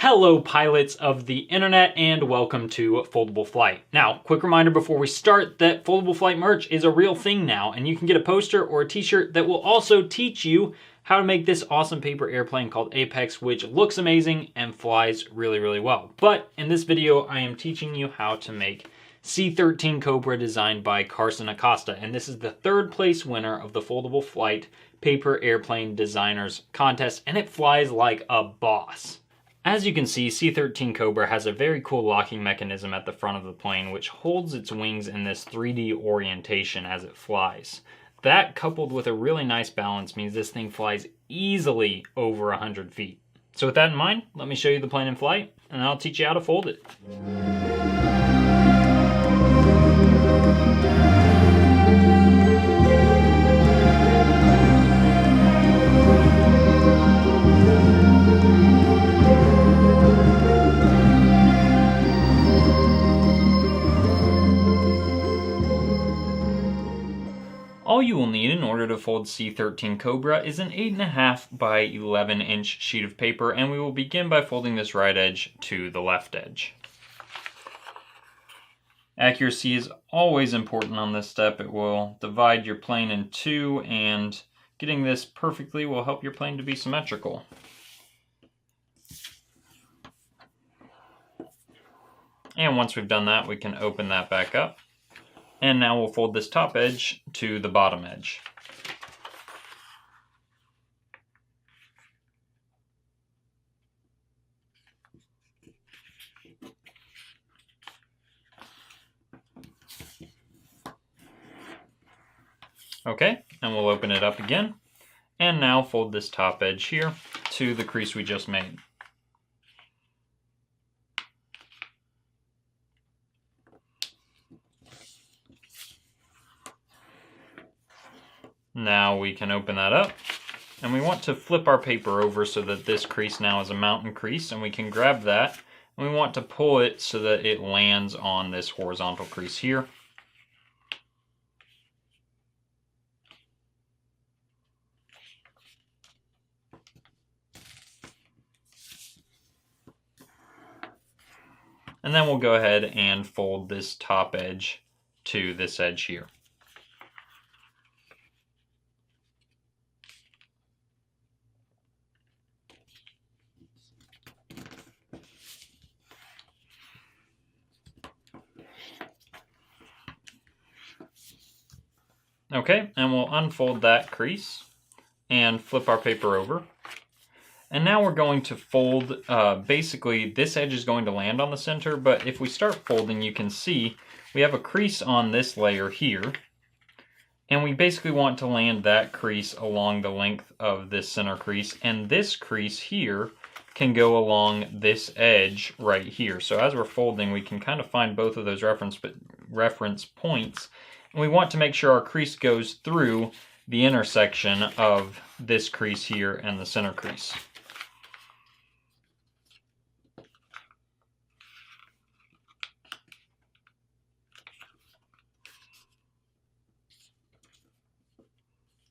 Hello pilots of the internet and welcome to Foldable Flight. Now, quick reminder before we start that Foldable Flight merch is a real thing now, and you can get a poster or a t-shirt that will also teach you how to make this awesome paper airplane called Apex, which looks amazing and flies really, really well. But in this video, I am teaching you how to make C-13 Cobra designed by Carson Acosta, and this is the third place winner of the Foldable Flight Paper Airplane Designers Contest, and it flies like a boss. As you can see, C-13 Cobra has a very cool locking mechanism at the front of the plane, which holds its wings in this 3D orientation as it flies. That, coupled with a really nice balance, means this thing flies easily over 100 feet. So with that in mind, let me show you the plane in flight, and I'll teach you how to fold it. All you will need in order to fold C-13 Cobra is an 8.5 by 11 inch sheet of paper, and we will begin by folding this right edge to the left edge. Accuracy is always important on this step. It will divide your plane in two, and getting this perfectly will help your plane to be symmetrical. And once we've done that, we can open that back up. And now we'll fold this top edge to the bottom edge. Okay, and we'll open it up again. And now fold this top edge here to the crease we just made. Now we can open that up, and we want to flip our paper over so that this crease now is a mountain crease, and we can grab that, and we want to pull it so that it lands on this horizontal crease here. And then we'll go ahead and fold this top edge to this edge here. Okay, and we'll unfold that crease and flip our paper over. And now we're going to fold, basically this edge is going to land on the center, but if we start folding, you can see we have a crease on this layer here, and we basically want to land that crease along the length of this center crease, and this crease here can go along this edge right here. So as we're folding, we can kind of find both of those reference points, and we want to make sure our crease goes through the intersection of this crease here and the center crease.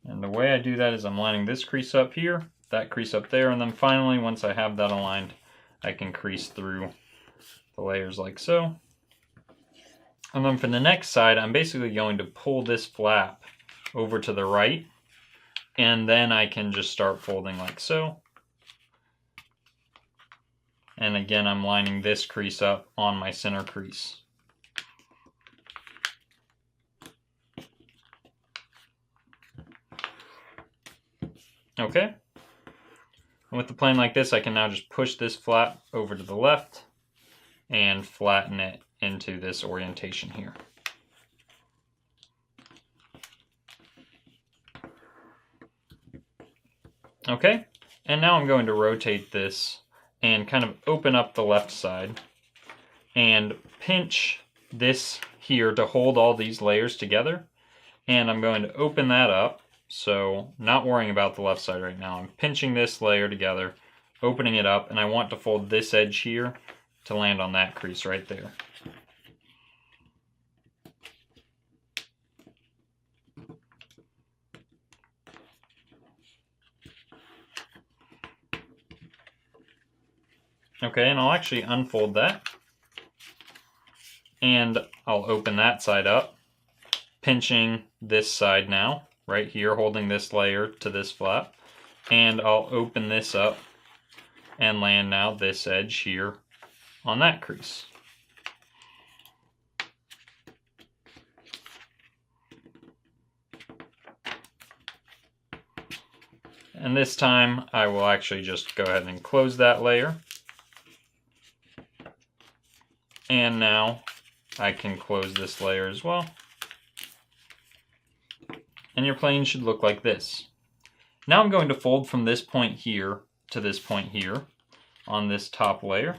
And the way I do that is I'm lining this crease up here, that crease up there, and then finally, once I have that aligned, I can crease through the layers like so. And then for the next side, I'm basically going to pull this flap over to the right, and then I can just start folding like so. And again, I'm lining this crease up on my center crease. Okay, and with the plane like this, I can now just push this flap over to the left and flatten it into this orientation here. Okay, and now I'm going to rotate this and kind of open up the left side and pinch this here to hold all these layers together. And I'm going to open that up. So not worrying about the left side right now. I'm pinching this layer together, opening it up, and I want to fold this edge here to land on that crease right there. Okay, and I'll actually unfold that. And I'll open that side up, pinching this side now, right here, holding this layer to this flap. And I'll open this up and land now this edge here on that crease. And this time I will actually just go ahead and close that layer. And now I can close this layer as well. And your plane should look like this. Now I'm going to fold from this point here to this point here on this top layer.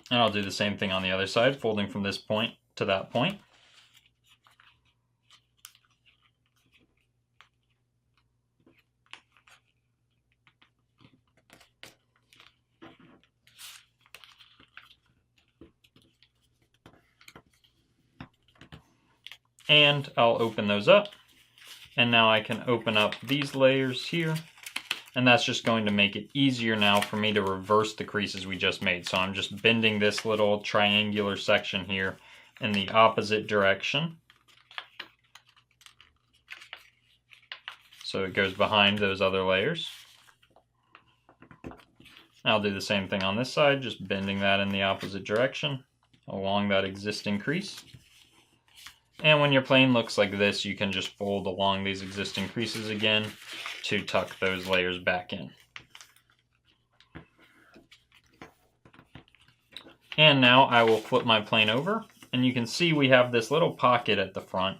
And I'll do the same thing on the other side, folding from this point to that point. And I'll open those up. And now I can open up these layers here. And that's just going to make it easier now for me to reverse the creases we just made. So I'm just bending this little triangular section here in the opposite direction. So it goes behind those other layers. I'll do the same thing on this side, just bending that in the opposite direction along that existing crease. And when your plane looks like this, you can just fold along these existing creases again to tuck those layers back in. And now I will flip my plane over, and you can see we have this little pocket at the front.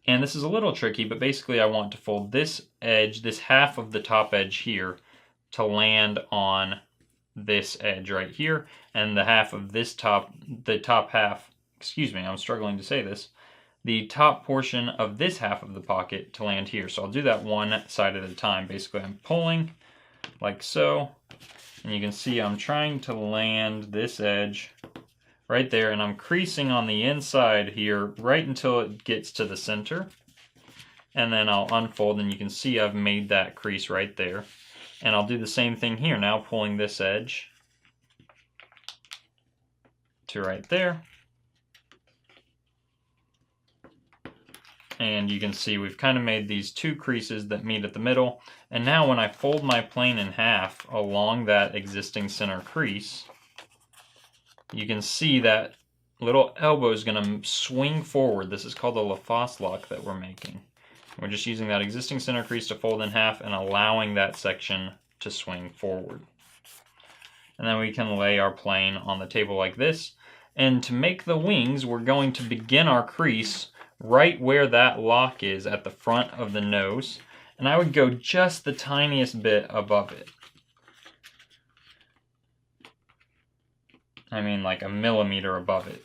And this is a little tricky, but basically I want to fold this edge, this half of the top edge here, to land on this edge right here, and the half of this the top half, excuse me, I'm struggling to say this, the top portion of this half of the pocket to land here. So I'll do that one side at a time. Basically I'm pulling like so, and you can see I'm trying to land this edge right there, and I'm creasing on the inside here right until it gets to the center. And then I'll unfold, and you can see I've made that crease right there. And I'll do the same thing here, now pulling this edge to right there. And you can see we've kind of made these two creases that meet at the middle. And now when I fold my plane in half along that existing center crease, you can see that little elbow is going to swing forward. This is called the Lafosse lock that we're making. We're just using that existing center crease to fold in half and allowing that section to swing forward. And then we can lay our plane on the table like this. And to make the wings, we're going to begin our crease right where that lock is at the front of the nose. And I would go just the tiniest bit above it. I mean like a millimeter above it.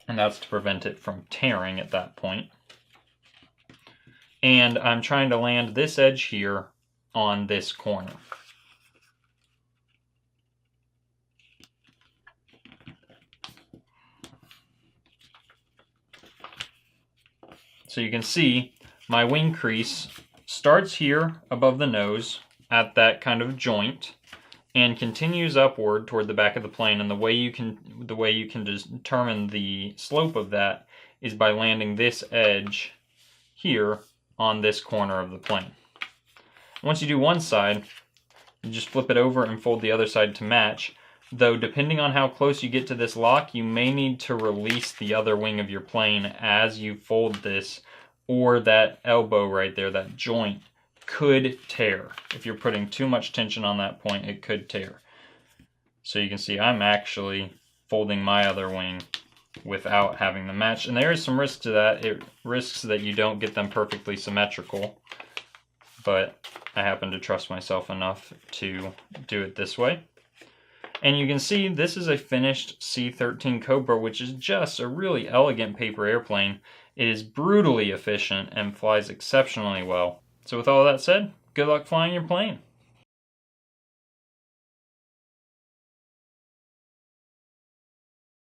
And that's to prevent it from tearing at that point. And I'm trying to land this edge here on this corner. So you can see my wing crease starts here above the nose at that kind of joint and continues upward toward the back of the plane. And the way you can determine the slope of that is by landing this edge here on this corner of the plane. Once you do one side, you just flip it over and fold the other side to match. Though depending on how close you get to this lock, you may need to release the other wing of your plane as you fold this, or that elbow right there, that joint, could tear. If you're putting too much tension on that point, it could tear. So you can see I'm actually folding my other wing without having them match. And there is some risk to that. It risks that you don't get them perfectly symmetrical. But I happen to trust myself enough to do it this way. And you can see this is a finished C-13 Cobra, which is just a really elegant paper airplane. It is brutally efficient and flies exceptionally well. So with all that said, good luck flying your plane.